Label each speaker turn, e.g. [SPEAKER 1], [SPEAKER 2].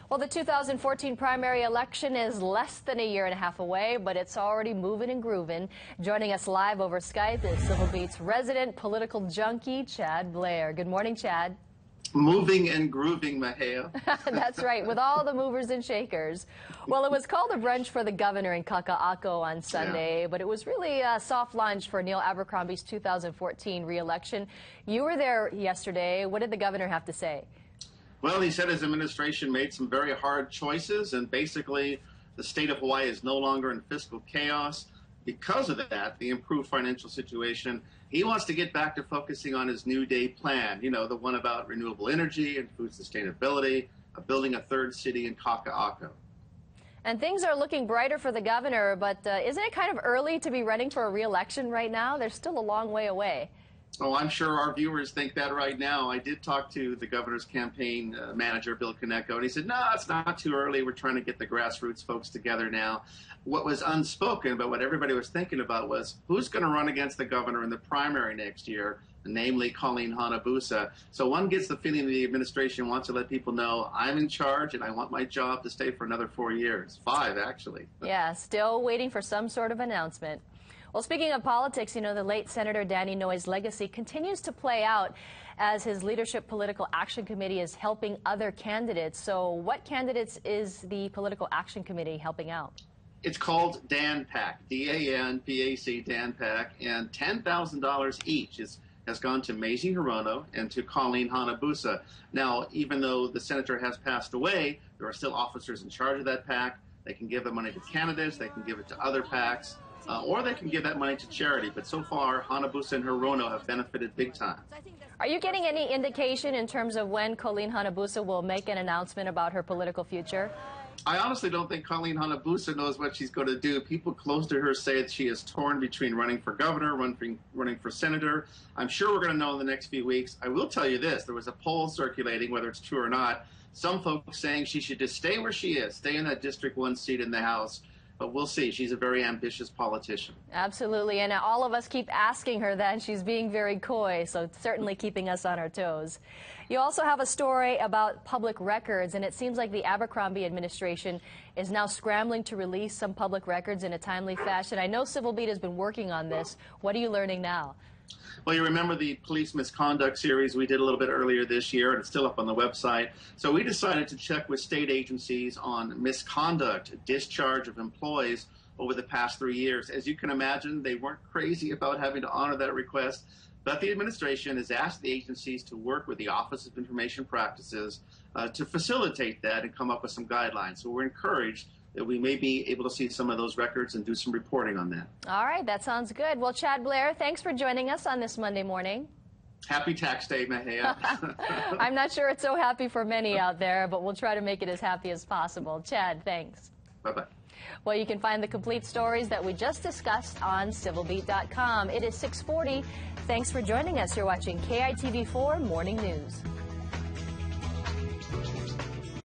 [SPEAKER 1] Well, the 2014 primary election is less than a year and a half away, but it's already moving and grooving. Joining us live over Skype is Civil Beat's resident political junkie, Chad Blair. Good morning, Chad.
[SPEAKER 2] Moving and grooving, Mahia.
[SPEAKER 1] That's right, with all the movers and shakers. Well, it was called a brunch for the governor in Kaka'ako on Sunday, but it was really a soft lunch for Neil Abercrombie's 2014 re-election. You were there yesterday. What did the governor have to say?
[SPEAKER 2] Well, he said his administration made some very hard choices, and basically the state of Hawaii is no longer in fiscal chaos. Because of that, the improved financial situation, he wants to get back to focusing on his New Day plan, you know, the one about renewable energy and food sustainability, building a third city in Kaka'ako.
[SPEAKER 1] And things are looking brighter for the governor, but isn't it kind of early to be running for a re-election right now? There's still a long way away.
[SPEAKER 2] Oh, I'm sure our viewers think that right now. I did talk to the governor's campaign manager, Bill Koneko, and he said, no, it's not too early. We're trying to get the grassroots folks together now. What was unspoken, but what everybody was thinking about was who's going to run against the governor in the primary next year, namely Colleen Hanabusa. So one gets the feeling the administration wants to let people know I'm in charge and I want my job to stay for another 4 years. 5, actually.
[SPEAKER 1] Yeah, still waiting for some sort of announcement. Well, speaking of politics, you know, the late Senator Danny Noy's legacy continues to play out as his Leadership Political Action Committee is helping other candidates. So what candidates is the Political Action Committee helping out?
[SPEAKER 2] It's called DanPAC, D-A-N-P-A-C, DanPAC, and $10,000 each has gone to Mazie Hirono and to Colleen Hanabusa. Now, even though the senator has passed away, there are still officers in charge of that PAC. They can give the money to candidates, they can give it to other PACs. Or they can give that money to charity. But so far, Hanabusa and Hirono have benefited big time.
[SPEAKER 1] Are you getting any indication in terms of when Colleen Hanabusa will make an announcement about her political future?
[SPEAKER 2] I honestly don't think Colleen Hanabusa knows what she's going to do. People close to her say that she is torn between running for governor, running for senator. I'm sure we're going to know in the next few weeks. I will tell you this. There was a poll circulating, whether it's true or not, some folks saying she should just stay where she is, stay in that District 1 seat in the House. But we'll see. She's a very ambitious politician.
[SPEAKER 1] Absolutely. And all of us keep asking her that, and she's being very coy, so certainly keeping us on our toes. You also have a story about public records, and it seems like the Abercrombie administration is now scrambling to release some public records in a timely fashion. I know Civil Beat has been working on this. What are you learning now?
[SPEAKER 2] Well, you remember the police misconduct series we did a little bit earlier this year, and it's still up on the website. So we decided to check with state agencies on misconduct, discharge of employees over the past 3 years. As you can imagine, they weren't crazy about having to honor that request, but the administration has asked the agencies to work with the Office of Information Practices to facilitate that and come up with some guidelines. So we're encouraged that we may be able to see some of those records and do some reporting on that.
[SPEAKER 1] All right, that sounds good. Well, Chad Blair, thanks for joining us on this Monday morning.
[SPEAKER 2] Happy tax day, Mahia.
[SPEAKER 1] I'm not sure it's so happy for many out there, but we'll try to make it as happy as possible. Chad, thanks.
[SPEAKER 2] Bye-bye.
[SPEAKER 1] Well, you can find the complete stories that we just discussed on civilbeat.com. It is 6:40. Thanks for joining us. You're watching KITV4 Morning News.